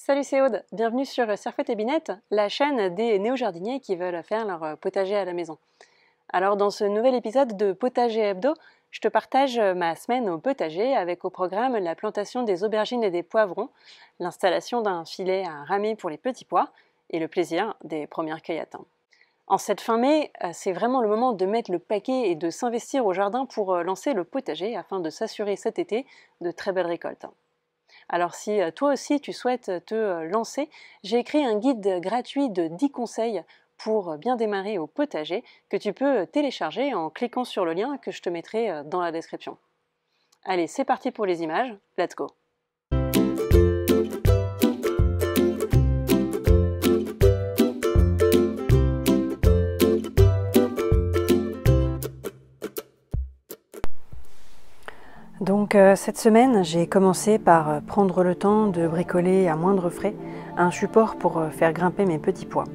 Salut, c'est Aude, bienvenue sur Serfouette et Binette, la chaîne des néo-jardiniers qui veulent faire leur potager à la maison. Alors dans ce nouvel épisode de Potager Hebdo, je te partage ma semaine au potager avec au programme la plantation des aubergines et des poivrons, l'installation d'un filet à ramer pour les petits pois et le plaisir des premières cueillettes. En cette fin mai, c'est vraiment le moment de mettre le paquet et de s'investir au jardin pour lancer le potager afin de s'assurer cet été de très belles récoltes. Alors si toi aussi tu souhaites te lancer, j'ai écrit un guide gratuit de 10 conseils pour bien démarrer au potager que tu peux télécharger en cliquant sur le lien que je te mettrai dans la description. Allez, c'est parti pour les images, let's go! Donc cette semaine, j'ai commencé par prendre le temps de bricoler à moindre frais un support pour faire grimper mes petits pois.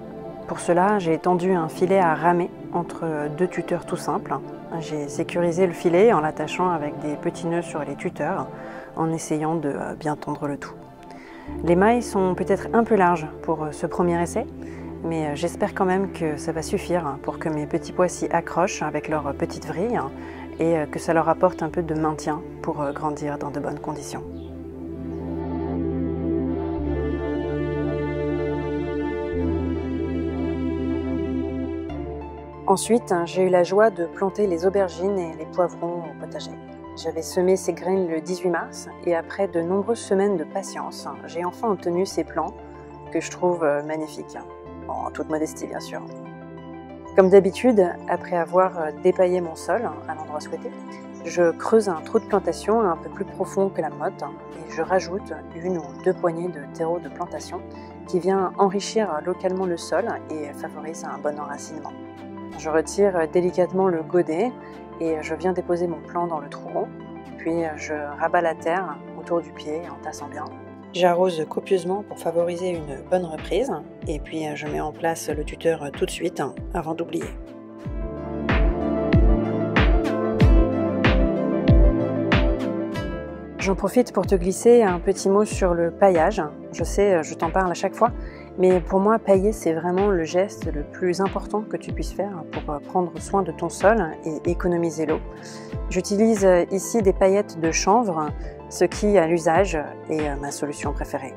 Pour cela, j'ai tendu un filet à ramer entre deux tuteurs tout simples. J'ai sécurisé le filet en l'attachant avec des petits nœuds sur les tuteurs, en essayant de bien tendre le tout. Les mailles sont peut-être un peu larges pour ce premier essai, mais j'espère quand même que ça va suffire pour que mes petits pois s'y accrochent avec leurs petites vrilles et que ça leur apporte un peu de maintien pour grandir dans de bonnes conditions. Ensuite, j'ai eu la joie de planter les aubergines et les poivrons au potager. J'avais semé ces graines le 18 mars et après de nombreuses semaines de patience, j'ai enfin obtenu ces plants que je trouve magnifiques, en toute modestie bien sûr. Comme d'habitude, après avoir dépaillé mon sol à l'endroit souhaité, je creuse un trou de plantation un peu plus profond que la motte et je rajoute une ou deux poignées de terreau de plantation qui vient enrichir localement le sol et favorise un bon enracinement. Je retire délicatement le godet et je viens déposer mon plant dans le trou rond, puis je rabats la terre autour du pied en tassant bien. J'arrose copieusement pour favoriser une bonne reprise et puis je mets en place le tuteur tout de suite avant d'oublier. J'en profite pour te glisser un petit mot sur le paillage. Je sais, je t'en parle à chaque fois, mais pour moi, pailler, c'est vraiment le geste le plus important que tu puisses faire pour prendre soin de ton sol et économiser l'eau. J'utilise ici des paillettes de chanvre, ce qui, à l'usage, est ma solution préférée.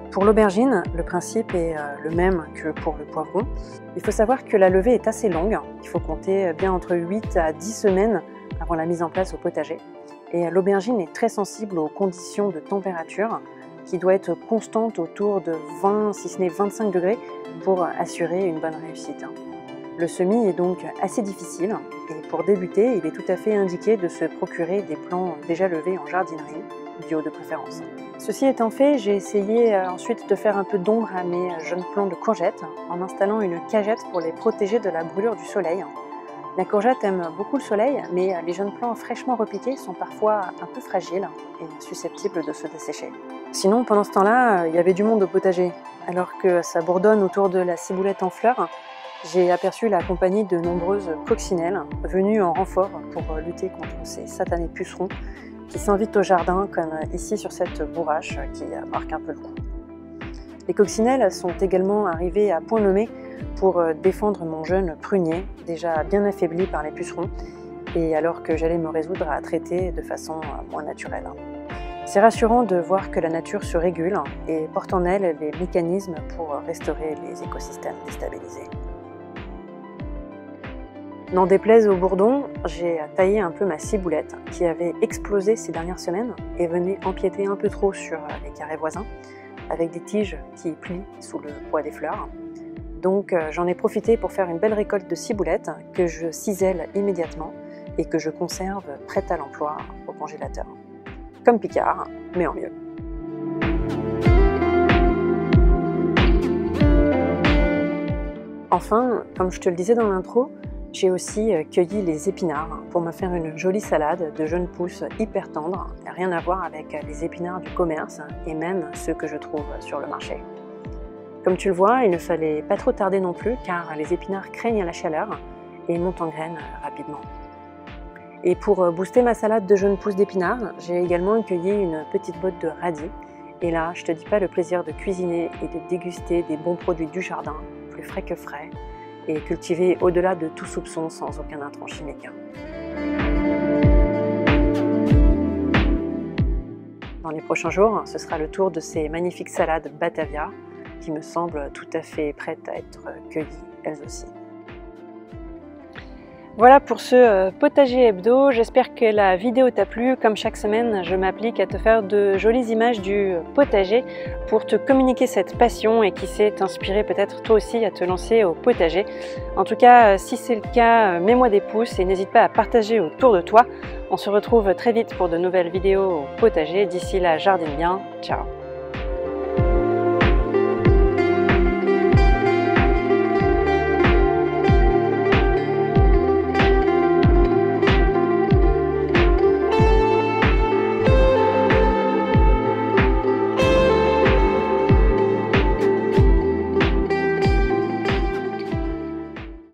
Pour l'aubergine, le principe est le même que pour le poivron. Il faut savoir que la levée est assez longue. Il faut compter bien entre 8 à 10 semaines avant la mise en place au potager. Et l'aubergine est très sensible aux conditions de température qui doit être constante autour de 20, si ce n'est 25 degrés pour assurer une bonne réussite. Le semis est donc assez difficile et pour débuter, il est tout à fait indiqué de se procurer des plants déjà levés en jardinerie, bio de préférence. Ceci étant fait, j'ai essayé ensuite de faire un peu d'ombre à mes jeunes plants de courgettes en installant une cagette pour les protéger de la brûlure du soleil. La courgette aime beaucoup le soleil, mais les jeunes plants fraîchement repiqués sont parfois un peu fragiles et susceptibles de se dessécher. Sinon, pendant ce temps-là, il y avait du monde au potager. Alors que ça bourdonne autour de la ciboulette en fleurs, j'ai aperçu la compagnie de nombreuses coccinelles venues en renfort pour lutter contre ces satanés pucerons qui s'invitent au jardin, comme ici sur cette bourrache qui marque un peu le coup. Les coccinelles sont également arrivées à point nommé pour défendre mon jeune prunier, déjà bien affaibli par les pucerons, et alors que j'allais me résoudre à traiter de façon moins naturelle. C'est rassurant de voir que la nature se régule et porte en elle les mécanismes pour restaurer les écosystèmes déstabilisés. N'en déplaise au bourdon, j'ai taillé un peu ma ciboulette qui avait explosé ces dernières semaines et venait empiéter un peu trop sur les carrés voisins, avec des tiges qui plient sous le poids des fleurs. Donc j'en ai profité pour faire une belle récolte de ciboulette que je cisèle immédiatement et que je conserve prête à l'emploi au congélateur. Comme Picard, mais en mieux. Enfin, comme je te le disais dans l'intro, j'ai aussi cueilli les épinards pour me faire une jolie salade de jeunes pousses hyper tendres, rien à voir avec les épinards du commerce et même ceux que je trouve sur le marché. Comme tu le vois, il ne fallait pas trop tarder non plus car les épinards craignent la chaleur et montent en graines rapidement. Et pour booster ma salade de jeunes pousses d'épinards, j'ai également cueilli une petite botte de radis Et là, je te dis pas le plaisir de cuisiner et de déguster des bons produits du jardin, plus frais que frais, et cultivés au-delà de tout soupçon sans aucun intrant chimique. Dans les prochains jours, ce sera le tour de ces magnifiques salades Batavia qui me semblent tout à fait prêtes à être cueillies elles aussi. Voilà pour ce potager hebdo, j'espère que la vidéo t'a plu. Comme chaque semaine, je m'applique à te faire de jolies images du potager pour te communiquer cette passion et qui sait t'inspirer peut-être toi aussi à te lancer au potager. En tout cas, si c'est le cas, mets-moi des pouces et n'hésite pas à partager autour de toi. On se retrouve très vite pour de nouvelles vidéos au potager. D'ici là, jardine bien. Ciao!